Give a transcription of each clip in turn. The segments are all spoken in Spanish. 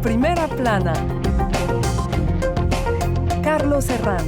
Primera plana. Carlos Herranz.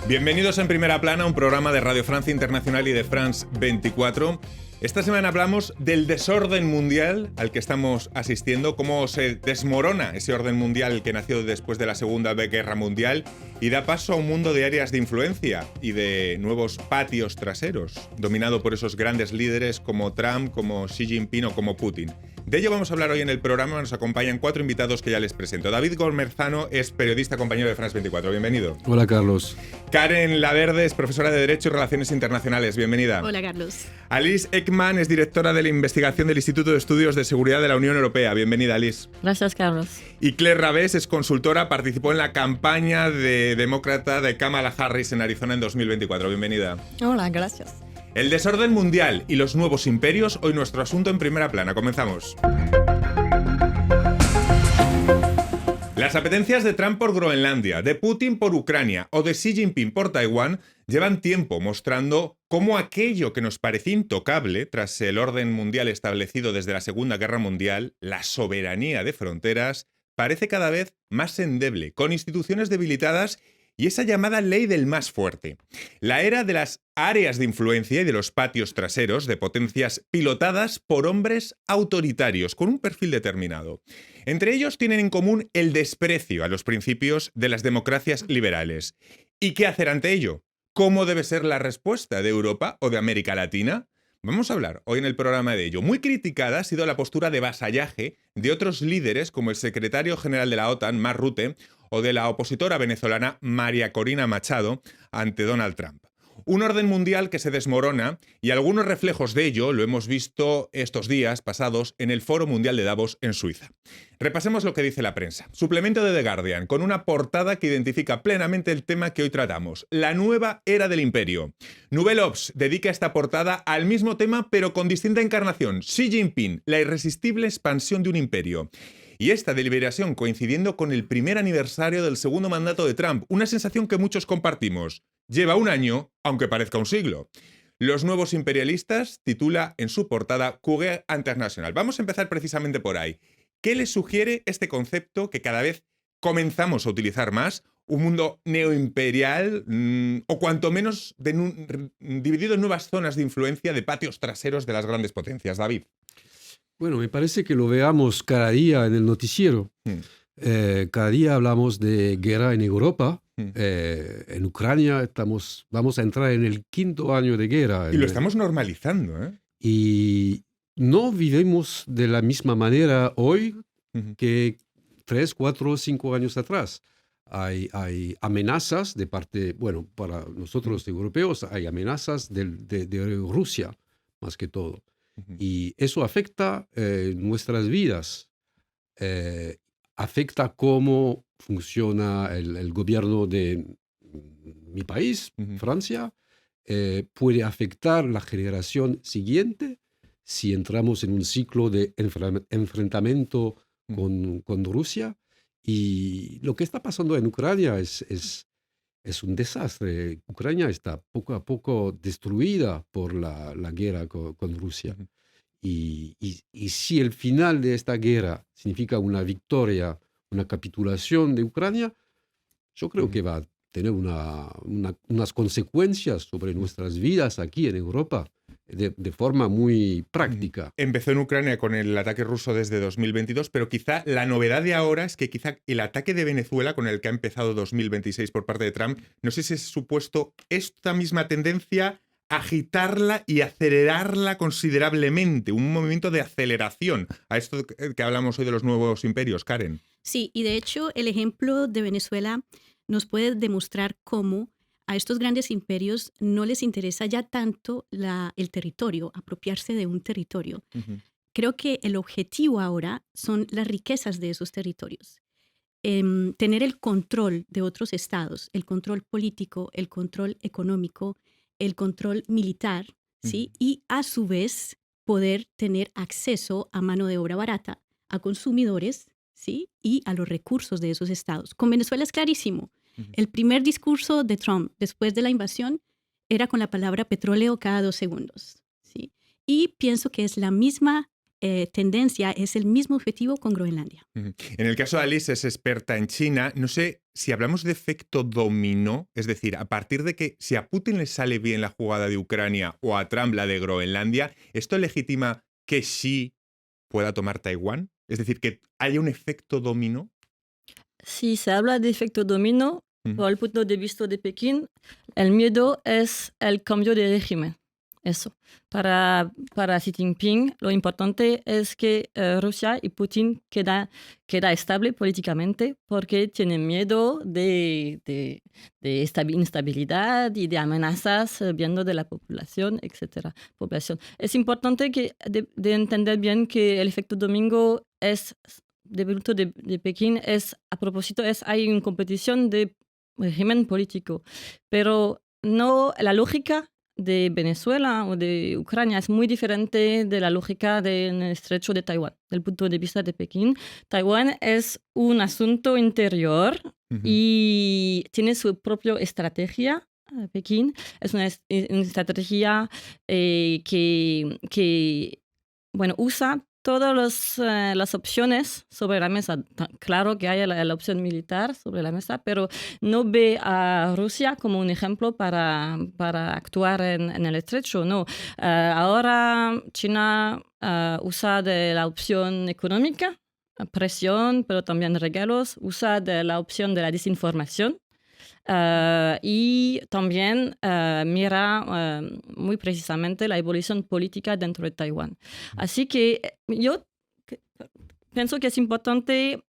Bienvenidos en Primera Plana, un programa de Radio Francia Internacional y de France 24. Esta semana hablamos del desorden mundial al que estamos asistiendo, cómo se desmorona ese orden mundial que nació después de la Segunda Guerra Mundial y da paso a un mundo de áreas de influencia y de nuevos patios traseros, dominado por esos grandes líderes como Trump, como Xi Jinping o como Putin. De ello vamos a hablar hoy en el programa. Nos acompañan 4 invitados que ya les presento. David Gomerzano es periodista, compañero de France 24. Bienvenido. Hola, Carlos. Karen Laverde es profesora de Derecho y Relaciones Internacionales. Bienvenida. Hola, Carlos. Alice Ekman es directora de la investigación del Instituto de Estudios de Seguridad de la Unión Europea. Bienvenida, Alice. Gracias, Carlos. Y Claire Ravés es consultora, participó en la campaña de demócrata de Kamala Harris en Arizona en 2024. Bienvenida. Hola, gracias. El desorden mundial y los nuevos imperios, hoy nuestro asunto en Primera Plana. Comenzamos. Las apetencias de Trump por Groenlandia, de Putin por Ucrania o de Xi Jinping por Taiwán llevan tiempo mostrando cómo aquello que nos parecía intocable tras el orden mundial establecido desde la Segunda Guerra Mundial, la soberanía de fronteras, parece cada vez más endeble, con instituciones debilitadas y esa llamada ley del más fuerte. La era de las áreas de influencia y de los patios traseros de potencias pilotadas por hombres autoritarios, con un perfil determinado. Entre ellos tienen en común el desprecio a los principios de las democracias liberales. ¿Y qué hacer ante ello? ¿Cómo debe ser la respuesta de Europa o de América Latina? Vamos a hablar hoy en el programa de ello. Muy criticada ha sido la postura de vasallaje de otros líderes como el secretario general de la OTAN, Mark Rutte, o de la opositora venezolana María Corina Machado ante Donald Trump. Un orden mundial que se desmorona y algunos reflejos de ello lo hemos visto estos días pasados en el Foro Mundial de Davos en Suiza. Repasemos lo que dice la prensa. Suplemento de The Guardian, con una portada que identifica plenamente el tema que hoy tratamos, la nueva era del imperio. Nouvel Obs dedica esta portada al mismo tema pero con distinta encarnación. Xi Jinping, la irresistible expansión de un imperio. Y esta deliberación coincidiendo con el primer aniversario del segundo mandato de Trump, una sensación que muchos compartimos. Lleva un año, aunque parezca un siglo. Los nuevos imperialistas titula en su portada Courrier International. Vamos a empezar precisamente por ahí. ¿Qué les sugiere este concepto que cada vez comenzamos a utilizar más? Un mundo neoimperial o cuanto menos dividido en nuevas zonas de influencia de patios traseros de las grandes potencias. David. Bueno, me parece que lo veamos cada día en el noticiero. Cada día hablamos de guerra en Europa. En Ucrania vamos a entrar en el 5º año de guerra. Y lo estamos normalizando, ¿eh? Y no vivimos de la misma manera hoy que 3, 4, 5 años atrás. Hay amenazas de parte, bueno, para nosotros los europeos, hay amenazas de Rusia, más que todo. Y eso afecta nuestras vidas, afecta cómo funciona el gobierno de mi país, Francia, puede afectar la generación siguiente si entramos en un ciclo de enfrentamiento con Rusia. Y lo que está pasando en Ucrania es un desastre. Ucrania está poco a poco destruida por la guerra con Rusia. Y si el final de esta guerra significa una victoria, una capitulación de Ucrania, yo creo que va a tener unas consecuencias sobre nuestras vidas aquí en Europa de forma muy práctica. Empezó en Ucrania con el ataque ruso desde 2022, pero quizá la novedad de ahora es que quizá el ataque de Venezuela, con el que ha empezado 2026 por parte de Trump, no sé si es supuesto esta misma tendencia, agitarla y acelerarla considerablemente, un movimiento de aceleración a esto que hablamos hoy de los nuevos imperios, Karen. Sí, y de hecho el ejemplo de Venezuela nos puede demostrar cómo a estos grandes imperios no les interesa ya tanto el territorio, apropiarse de un territorio. Creo que el objetivo ahora son las riquezas de esos territorios. Tener el control de otros estados, el control político, el control económico, el control militar, ¿sí? Y a su vez poder tener acceso a mano de obra barata, a consumidores, ¿sí? Y a los recursos de esos estados. Con Venezuela es clarísimo. El primer discurso de Trump después de la invasión era con la palabra petróleo cada 2 segundos, ¿sí? Y pienso que es la misma tendencia es el mismo objetivo con Groenlandia. En el caso de Alice, es experta en China. No sé si hablamos de efecto dominó, es decir, a partir de que si a Putin le sale bien la jugada de Ucrania o a Trump la de Groenlandia, ¿esto legitima que Xi pueda tomar Taiwán? Es decir, que haya un efecto dominó. Si se habla de efecto dominó, Ujú. por el punto de vista de Pekín, el miedo es el cambio de régimen. Eso. Para Xi Jinping, lo importante es que Rusia y Putin queda estable políticamente porque tienen miedo de instabilidad y de amenazas viendo de la población, etcétera. Es importante de entender bien que el efecto domingo es, de punto de Pekín, a propósito, hay una competición de régimen político, pero no la lógica de Venezuela o de Ucrania es muy diferente de la lógica del estrecho de Taiwán. Desde el punto de vista de Pekín, Taiwán es un asunto interior y tiene su propia estrategia. Pekín es una estrategia que usa todas las opciones sobre la mesa. Claro que hay la opción militar sobre la mesa, pero no ve a Rusia como un ejemplo para actuar en el estrecho. No. Ahora China usa de la opción económica, presión, pero también regalos, usa de la opción de la desinformación. Y también mira muy precisamente la evolución política dentro de Taiwán. Así que yo pienso que es importante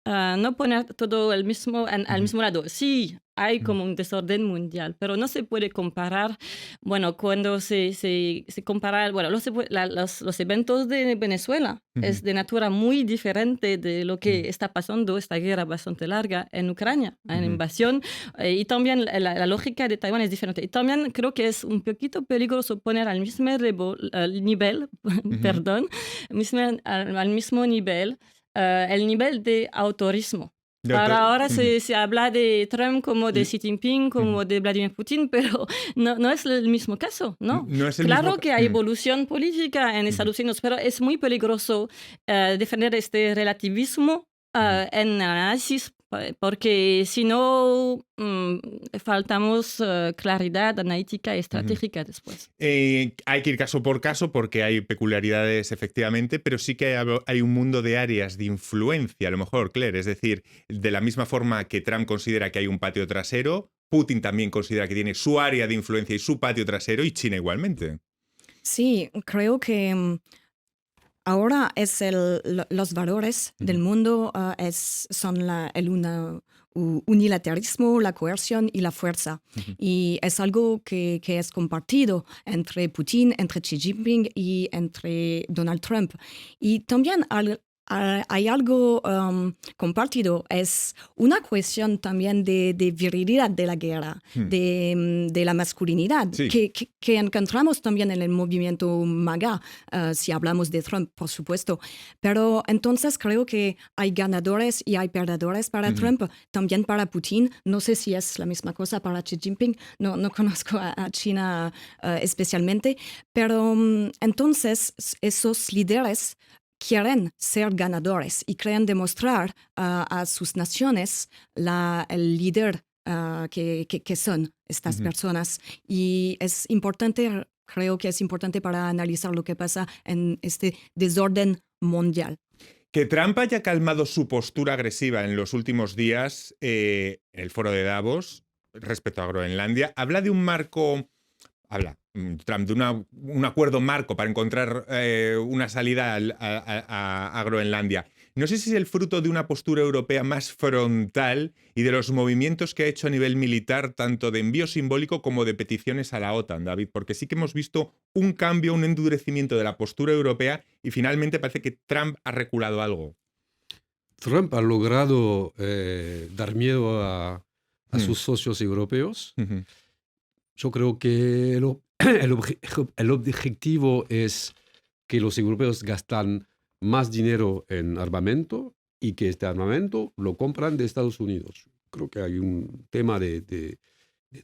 no poner todo al mismo lado. Sí, hay como un desorden mundial, pero no se puede comparar, cuando se compara, los eventos de Venezuela es de natura muy diferente de lo que está pasando, esta guerra bastante larga en Ucrania, en invasión, y también la lógica de Taiwán es diferente. Y también creo que es un poquito peligroso poner al mismo nivel, al mismo nivel, el nivel de autorismo. Ahora se habla de Trump como de Xi Jinping, como de Vladimir Putin, pero no es el mismo caso, ¿no? No es el Claro mismo que hay evolución política en Estados Unidos, pero es muy peligroso defender este relativismo en análisis, porque si no faltamos claridad analítica y estratégica después. Hay que ir caso por caso porque hay peculiaridades efectivamente, pero sí que hay un mundo de áreas de influencia, a lo mejor, Claire. Es decir, de la misma forma que Trump considera que hay un patio trasero, Putin también considera que tiene su área de influencia y su patio trasero, y China igualmente. Sí, creo que ahora los valores del mundo son el unilateralismo, la coerción y la fuerza. Y es algo que es compartido entre Putin, entre Xi Jinping y entre Donald Trump. Y también hay algo compartido, es una cuestión también de virilidad de la guerra, de la masculinidad, Sí. que encontramos también en el movimiento MAGA, si hablamos de Trump, por supuesto. Pero entonces creo que hay ganadores y hay perdedores para Trump, también para Putin. No sé si es la misma cosa para Xi Jinping, no conozco a China especialmente, pero entonces esos líderes quieren ser ganadores y quieren demostrar a sus naciones el líder que son estas personas. Y es importante, creo que es importante para analizar lo que pasa en este desorden mundial. Que Trump haya calmado su postura agresiva en los últimos días en el foro de Davos respecto a Groenlandia, habla de un marco... Trump de un acuerdo marco para encontrar una salida a Groenlandia. No sé si es el fruto de una postura europea más frontal y de los movimientos que ha hecho a nivel militar, tanto de envío simbólico como de peticiones a la OTAN, David, porque sí que hemos visto un cambio, un endurecimiento de la postura europea y finalmente parece que Trump ha reculado algo. Trump ha logrado dar miedo a sus socios europeos. Yo creo que el objetivo es que los europeos gastan más dinero en armamento y que este armamento lo compran de Estados Unidos. Creo que hay un tema de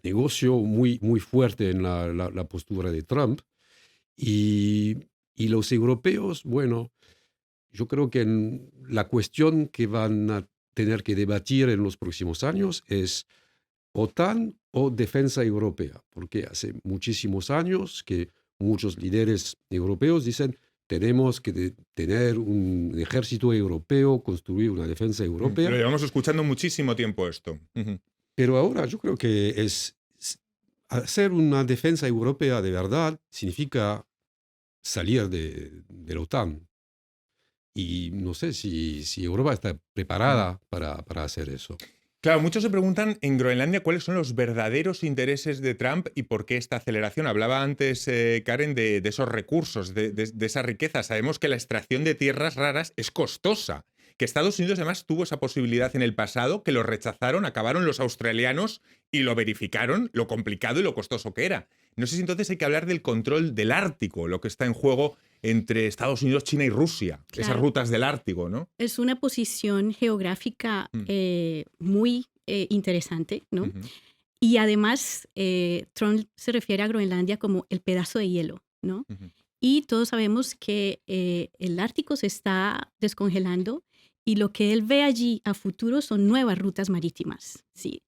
negocio muy, muy fuerte en la postura de Trump. Y Y los europeos, bueno, yo creo que la cuestión que van a tener que debatir en los próximos años es OTAN o defensa europea, porque hace muchísimos años que muchos líderes europeos dicen tenemos que tener un ejército europeo, construir una defensa europea. Lo llevamos escuchando muchísimo tiempo esto. Pero ahora yo creo que hacer una defensa europea de verdad significa salir de la OTAN. Y no sé si Europa está preparada para hacer eso. Claro, muchos se preguntan en Groenlandia cuáles son los verdaderos intereses de Trump y por qué esta aceleración. Hablaba antes, Karen, de esos recursos, de esa riqueza. Sabemos que la extracción de tierras raras es costosa, que Estados Unidos además tuvo esa posibilidad en el pasado, que lo rechazaron, acabaron los australianos y lo verificaron, lo complicado y lo costoso que era. No sé si entonces hay que hablar del control del Ártico, lo que está en juego entre Estados Unidos, China y Rusia, Claro. esas rutas del Ártico, ¿no? Es una posición geográfica muy interesante, ¿no? Ujú. Y además, Trump se refiere a Groenlandia como el pedazo de hielo, ¿no? Ujú. Y todos sabemos que el Ártico se está descongelando y lo que él ve allí a futuro son nuevas rutas marítimas, ¿sí?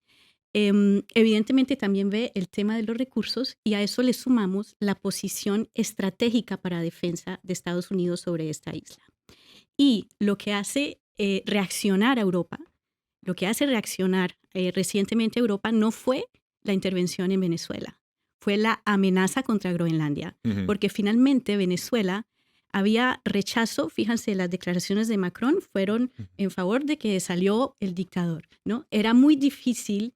Evidentemente también ve el tema de los recursos y a eso le sumamos la posición estratégica para defensa de Estados Unidos sobre esta isla. Y lo que hace reaccionar a Europa, lo que hace reaccionar recientemente a Europa no fue la intervención en Venezuela, fue la amenaza contra Groenlandia, Ujú. porque finalmente Venezuela había rechazo, fíjense, las declaraciones de Macron fueron en favor de que salió el dictador, ¿no? Era muy difícil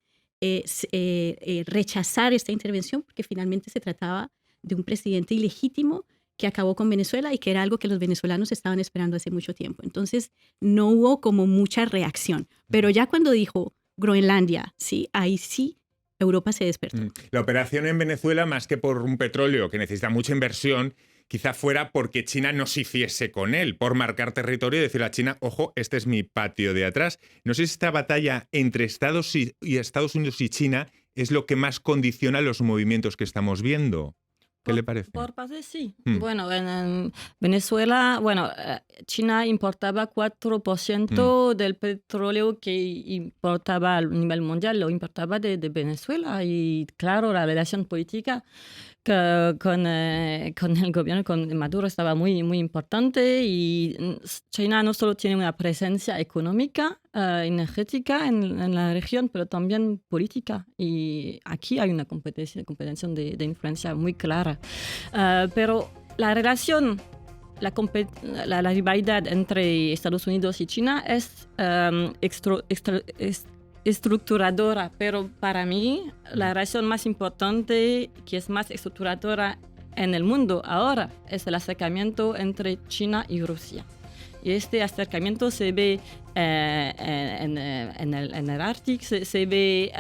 rechazar esta intervención porque finalmente se trataba de un presidente ilegítimo que acabó con Venezuela y que era algo que los venezolanos estaban esperando hace mucho tiempo. Entonces, no hubo como mucha reacción. Pero ya cuando dijo Groenlandia, sí, ahí sí Europa se despertó. La operación en Venezuela, más que por un petróleo que necesita mucha inversión, quizá fuera porque China no se hiciese con él, por marcar territorio y decirle a China, ojo, este es mi patio de atrás. No sé si esta batalla entre Estados Unidos y China es lo que más condiciona los movimientos que estamos viendo. ¿Qué le parece? Por parte sí. Bueno, en Venezuela, China importaba 4% del petróleo que importaba a nivel mundial, lo importaba de Venezuela. Y claro, la relación política con el gobierno, con Maduro, estaba muy, muy importante. Y China no solo tiene una presencia económica, energética en la región, pero también política. Y aquí hay una competencia de influencia muy clara. Pero la relación, la rivalidad entre Estados Unidos y China es estructuradora, pero para mí la relación más importante, que es más estructuradora en el mundo ahora, es el acercamiento entre China y Rusia. Y este acercamiento se ve en el Ártico, se ve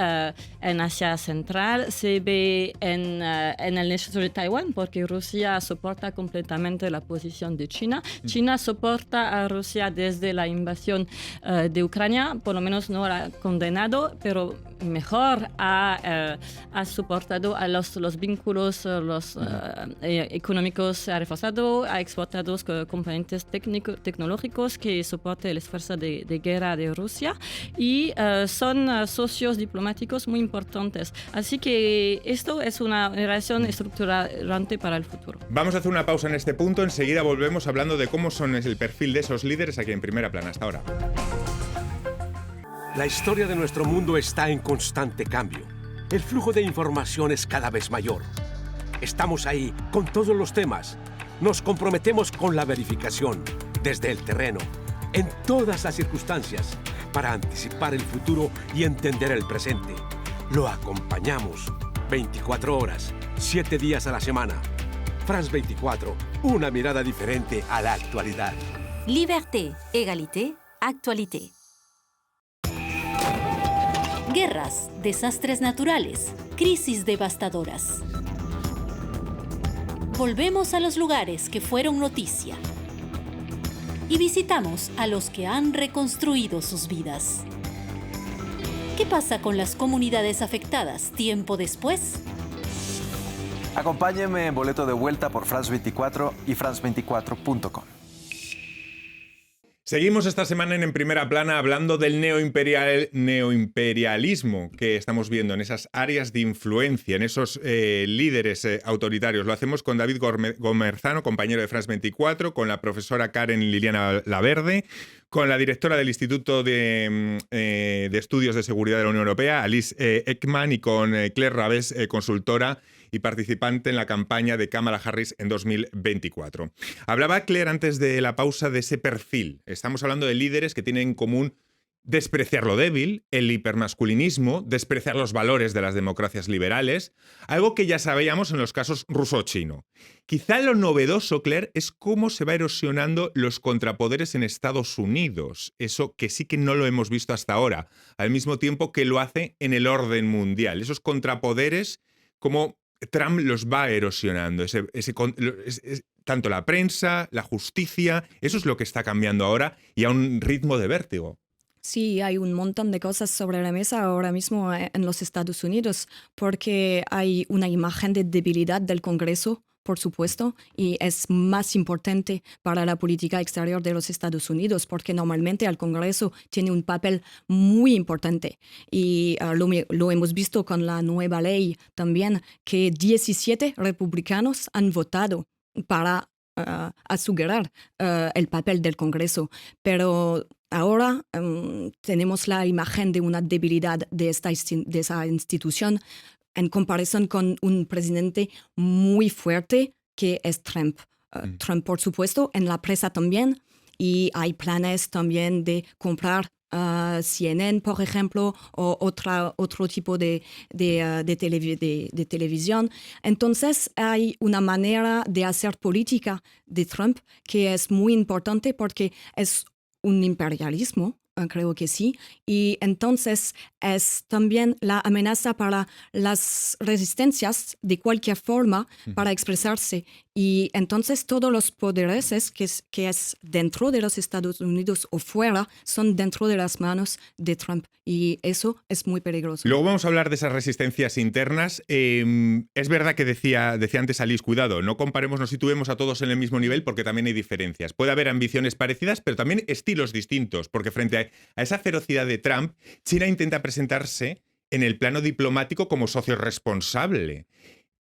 en Asia Central, se ve en el hecho de Taiwán, porque Rusia soporta completamente la posición de China. China soporta a Rusia desde la invasión de Ucrania, por lo menos no la ha condenado, pero mejor ha soportado a los vínculos económicos, ha reforzado, ha exportado componentes tecnológicos que soportan el esfuerzo de guerra de Rusia y son socios diplomáticos muy importantes. Así que esto es una relación estructurante para el futuro. Vamos a hacer una pausa en este punto. Enseguida volvemos hablando de cómo son el perfil de esos líderes aquí en Primera Plana. Hasta ahora. La historia de nuestro mundo está en constante cambio. El flujo de información es cada vez mayor. Estamos ahí con todos los temas. Nos comprometemos con la verificación, desde el terreno, en todas las circunstancias, para anticipar el futuro y entender el presente. Lo acompañamos 24 horas, 7 días a la semana. France 24, una mirada diferente a la actualidad. Liberté, égalité, actualité. Guerras, desastres naturales, crisis devastadoras. Volvemos a los lugares que fueron noticia y visitamos a los que han reconstruido sus vidas. ¿Qué pasa con las comunidades afectadas tiempo después? Acompáñenme en boleto de vuelta por France 24 y france24.com. Seguimos esta semana en Primera Plana hablando del neoimperialismo que estamos viendo en esas áreas de influencia, en esos líderes autoritarios. Lo hacemos con David Gomerzano, compañero de France 24, con la profesora Karen Liliana Laverde, con la directora del Instituto de Estudios de Seguridad de la Unión Europea, Alice Ekman, y con Claire Rabés, consultora y participante en la campaña de Kamala Harris en 2024. Hablaba Claire antes de la pausa de ese perfil. Estamos hablando de líderes que tienen en común despreciar lo débil, el hipermasculinismo, despreciar los valores de las democracias liberales, algo que ya sabíamos en los casos ruso-chino. Quizá lo novedoso, Claire, es cómo se va erosionando los contrapoderes en Estados Unidos. Eso que sí que no lo hemos visto hasta ahora, al mismo tiempo que lo hace en el orden mundial. Esos contrapoderes, como Trump los va erosionando, tanto la prensa, la justicia, eso es lo que está cambiando ahora y a un ritmo de vértigo. Sí, hay un montón de cosas sobre la mesa ahora mismo en los Estados Unidos, porque hay una imagen de debilidad del Congreso, por supuesto, y es más importante para la política exterior de los Estados Unidos, porque normalmente el Congreso tiene un papel muy importante. Y lo hemos visto con la nueva ley también, que 17 republicanos han votado para asegurar el papel del Congreso. Pero ahora tenemos la imagen de una debilidad de esa institución en comparación con un presidente muy fuerte que es Trump. Trump, por supuesto, en la prensa también, y hay planes también de comprar CNN, por ejemplo, o otro tipo de televisión. Entonces hay una manera de hacer política de Trump que es muy importante porque es un imperialismo, creo que sí, y entonces es también la amenaza para las resistencias de cualquier forma para expresarse. Y entonces todos los poderes que es dentro de los Estados Unidos o fuera son dentro de las manos de Trump. Y eso es muy peligroso. Luego vamos a hablar de esas resistencias internas. Es verdad que decía antes Alice, cuidado, no comparemos, no situemos a todos en el mismo nivel porque también hay diferencias. Puede haber ambiciones parecidas, pero también estilos distintos, porque frente a esa ferocidad de Trump, China intenta presentarse en el plano diplomático como socio responsable.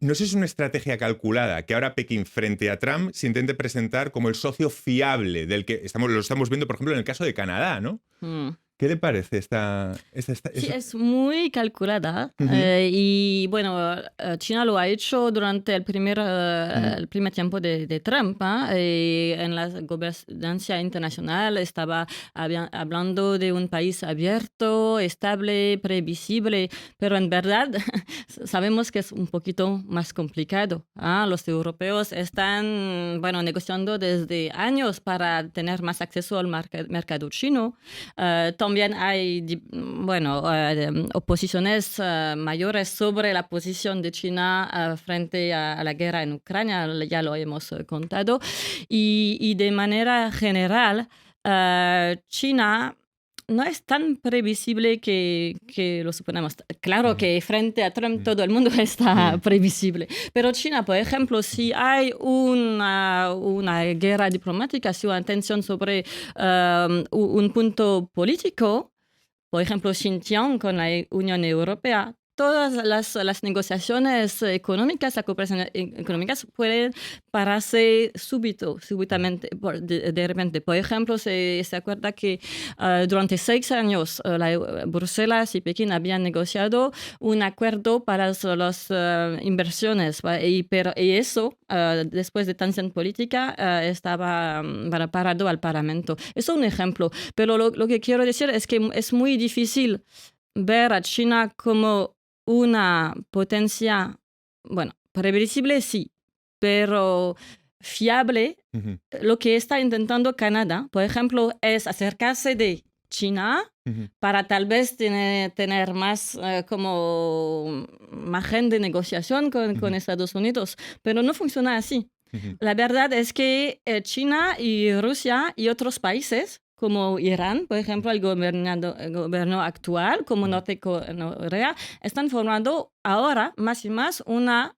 No sé si es una estrategia calculada que ahora Pekín frente a Trump se intente presentar como el socio fiable del que lo estamos viendo, por ejemplo, en el caso de Canadá, ¿no? ¿Qué le parece esta Sí, es muy calculada. Y bueno, China lo ha hecho durante el primer tiempo de Trump. En la gobernanza internacional estaba hablando de un país abierto, estable, previsible, pero en verdad sabemos que es un poquito más complicado. Los europeos están negociando desde años para tener más acceso al mercado chino. También hay oposiciones mayores sobre la posición de China frente a la guerra en Ucrania, ya lo hemos contado. Y de manera general, China no es tan previsible que lo suponemos. Claro que frente a Trump todo el mundo está previsible. Pero China, por ejemplo, si hay una guerra diplomática, si una tensión sobre un punto político, por ejemplo, Xinjiang con la Unión Europea, todas las negociaciones económicas, la cooperación económica pueden pararse súbitamente, de repente. Por ejemplo, se acuerda que durante 6 años Bruselas y Pekín habían negociado un acuerdo para las inversiones, pero eso, después de tensión política, estaba parado al Parlamento. Eso es un ejemplo. Pero lo que quiero decir es que es muy difícil ver a China como una potencia, previsible sí, pero fiable. Lo que está intentando Canadá, por ejemplo, es acercarse de China para tal vez tener más como margen de negociación con Estados Unidos, pero no funciona así. La verdad es que China y Rusia y otros países como Irán, por ejemplo, el gobierno actual, como Norte Corea, están formando ahora más y más una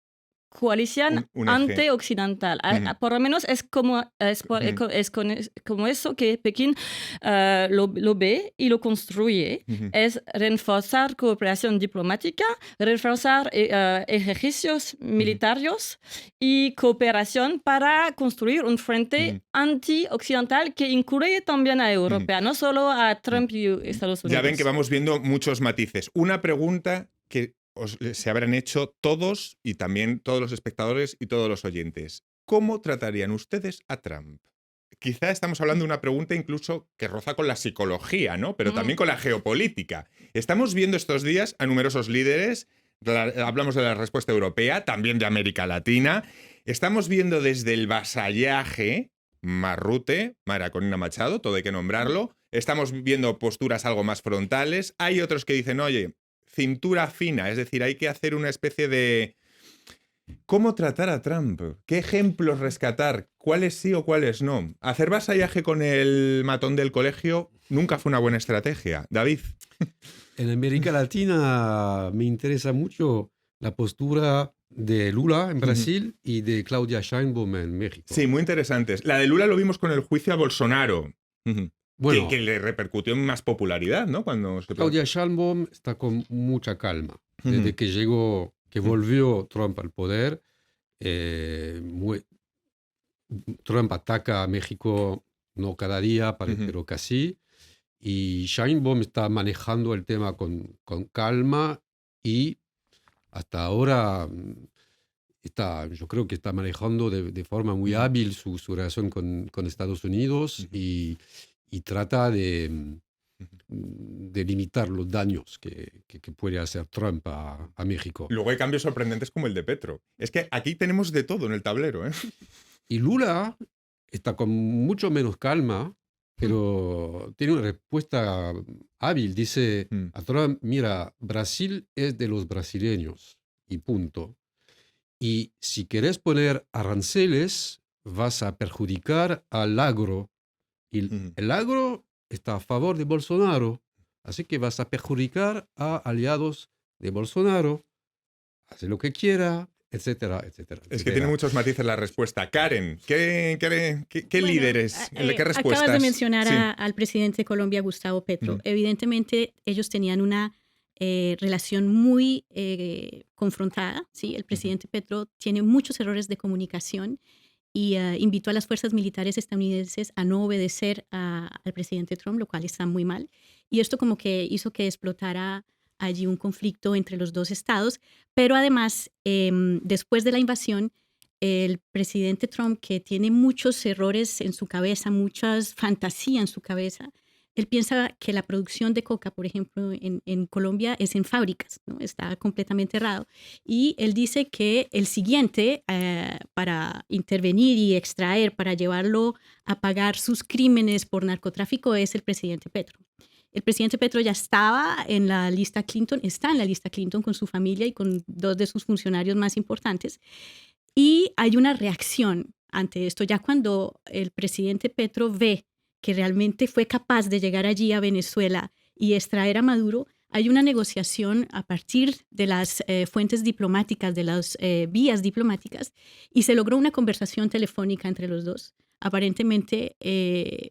coalición un eje. anti-occidental. Por lo menos es como eso que Pekín lo ve y lo construye. Es reforzar cooperación diplomática, reforzar ejercicios militares y cooperación para construir un frente anti-occidental que incluye también a Europa, no solo a Trump y Estados Unidos. Ya ven que vamos viendo muchos matices. Una pregunta que se habrán hecho todos y también todos los espectadores y todos los oyentes. ¿Cómo tratarían ustedes a Trump? Quizá estamos hablando de una pregunta incluso que roza con la psicología, ¿no? Pero también con la geopolítica. Estamos viendo estos días a numerosos líderes, hablamos de la respuesta europea, también de América Latina. Estamos viendo desde el vasallaje, Marrute, Mara Corina Machado, todo hay que nombrarlo. Estamos viendo posturas algo más frontales. Hay otros que dicen, oye, cintura fina, es decir, hay que hacer una especie de... ¿Cómo tratar a Trump? ¿Qué ejemplos rescatar? ¿Cuáles sí o cuáles no? Hacer vasallaje con el matón del colegio nunca fue una buena estrategia. David. En América Latina me interesa mucho la postura de Lula en Brasil y de Claudia Sheinbaum en México. Sí, muy interesantes. La de Lula lo vimos con el juicio a Bolsonaro. Bueno, que le repercutió en más popularidad, ¿no? Cuando Claudia Sheinbaum está con mucha calma. Desde que llegó, que volvió Trump al poder, Trump ataca a México no cada día, pero casi. Y Sheinbaum está manejando el tema con calma y hasta ahora yo creo que está manejando de forma muy hábil su relación con Estados Unidos y trata de limitar los daños que puede hacer Trump a México. Luego hay cambios sorprendentes como el de Petro. Es que aquí tenemos de todo en el tablero, ¿eh? Y Lula está con mucho menos calma, pero tiene una respuesta hábil. Dice a Trump, mira, Brasil es de los brasileños y punto. Y si querés poner aranceles, vas a perjudicar al agro. Y el agro está a favor de Bolsonaro, así que vas a perjudicar a aliados de Bolsonaro, hace lo que quiera, etcétera, etcétera. Es que tiene muchos matices la respuesta. Karen, ¿qué líderes? ¿Qué respuestas? Acabas de mencionar al presidente de Colombia, Gustavo Petro. Evidentemente, ellos tenían una relación muy confrontada. ¿Sí? El presidente Petro tiene muchos errores de comunicación y invitó a las fuerzas militares estadounidenses a no obedecer al presidente Trump, lo cual está muy mal. Y esto como que hizo que explotara allí un conflicto entre los dos estados. Pero además, después de la invasión, el presidente Trump, que tiene muchos errores en su cabeza, muchas fantasías en su cabeza, él piensa que la producción de coca, por ejemplo, en Colombia es en fábricas, ¿no? Está completamente errado. Y él dice que el siguiente para intervenir y extraer, para llevarlo a pagar sus crímenes por narcotráfico es el presidente Petro. El presidente Petro ya estaba en la lista Clinton, está en la lista Clinton con su familia y con dos de sus funcionarios más importantes. Y hay una reacción ante esto. Ya cuando el presidente Petro ve que realmente fue capaz de llegar allí a Venezuela y extraer a Maduro, hay una negociación a partir de las fuentes diplomáticas, de las vías diplomáticas, y se logró una conversación telefónica entre los dos, aparentemente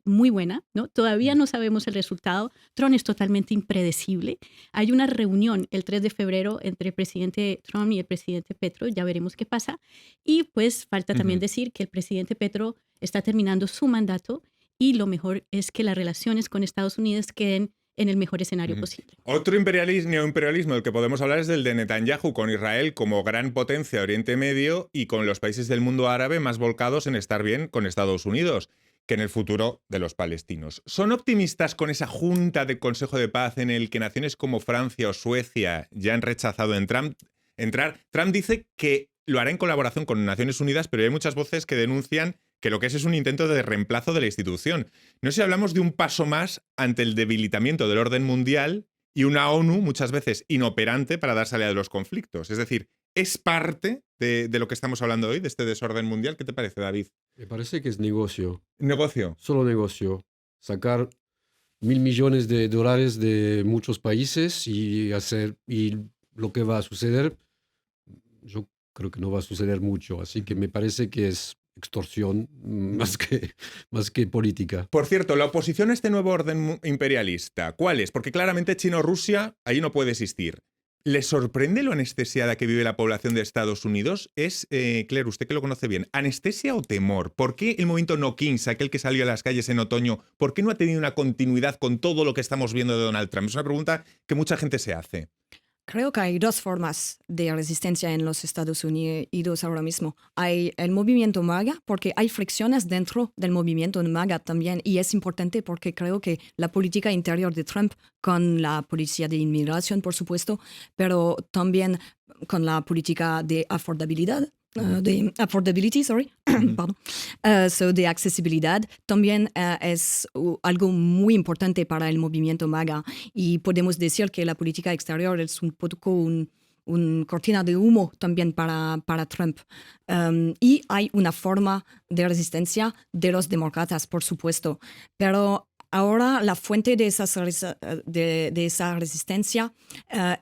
muy buena, ¿no? Todavía no sabemos el resultado. Trump es totalmente impredecible. Hay una reunión el 3 de febrero entre el presidente Trump y el presidente Petro, ya veremos qué pasa. Y pues falta también decir que el presidente Petro está terminando su mandato y lo mejor es que las relaciones con Estados Unidos queden en el mejor escenario posible. Otro neoimperialismo del que podemos hablar es del de Netanyahu, con Israel como gran potencia de Oriente Medio y con los países del mundo árabe más volcados en estar bien con Estados Unidos que en el futuro de los palestinos. ¿Son optimistas con esa junta de Consejo de Paz en el que naciones como Francia o Suecia ya han rechazado entrar? Trump dice que lo hará en colaboración con Naciones Unidas, pero hay muchas voces que denuncian que lo que es un intento de reemplazo de la institución. No sé si hablamos de un paso más ante el debilitamiento del orden mundial y una ONU muchas veces inoperante para dar salida de los conflictos. Es decir, ¿es parte de lo que estamos hablando hoy, de este desorden mundial? ¿Qué te parece, David? Me parece que es negocio. ¿Negocio? Solo negocio. Sacar $1.000 millones de muchos países y lo que va a suceder, yo creo que no va a suceder mucho. Así que me parece que es extorsión más que política. Por cierto, la oposición a este nuevo orden imperialista, ¿cuál es? Porque claramente China-Rusia ahí no puede existir. ¿Le sorprende lo anestesiada que vive la población de Estados Unidos? Es, Claire, usted que lo conoce bien, ¿anestesia o temor? ¿Por qué el movimiento No Kings, aquel que salió a las calles en otoño, por qué no ha tenido una continuidad con todo lo que estamos viendo de Donald Trump? Es una pregunta que mucha gente se hace. Creo que hay dos formas de resistencia en los Estados Unidos ahora mismo. Hay el movimiento MAGA, porque hay fricciones dentro del movimiento MAGA también, y es importante porque creo que la política interior de Trump, con la policía de inmigración, por supuesto, pero también con la política de affordabilidad, de affordability, pardon. De accesibilidad, también es algo muy importante para el movimiento MAGA, y podemos decir que la política exterior es un poco un cortina de humo también para Trump. Y hay una forma de resistencia de los demócratas, por supuesto, pero ahora la fuente de esa resistencia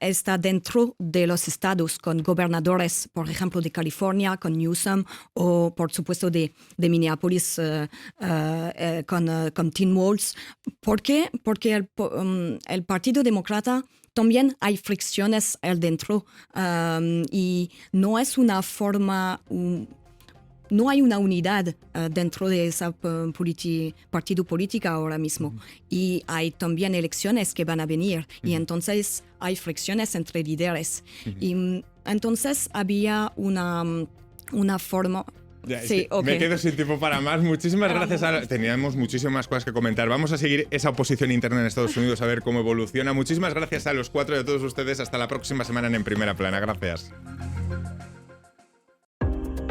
está dentro de los estados, con gobernadores, por ejemplo, de California, con Newsom, o por supuesto de Minneapolis con Tim Walz. ¿Por qué? Porque el Partido Demócrata también hay fricciones dentro, y no es una forma... No hay una unidad dentro de ese partido político ahora mismo. Y hay también elecciones que van a venir. Y entonces hay fricciones entre líderes. Y entonces había una forma... Sí, okay. Me quedo sin tiempo para más. Muchísimas gracias. Teníamos muchísimas más cosas que comentar. Vamos a seguir esa oposición interna en Estados Unidos, a ver cómo evoluciona. Muchísimas gracias a los cuatro y a todos ustedes. Hasta la próxima semana en Primera Plana. Gracias.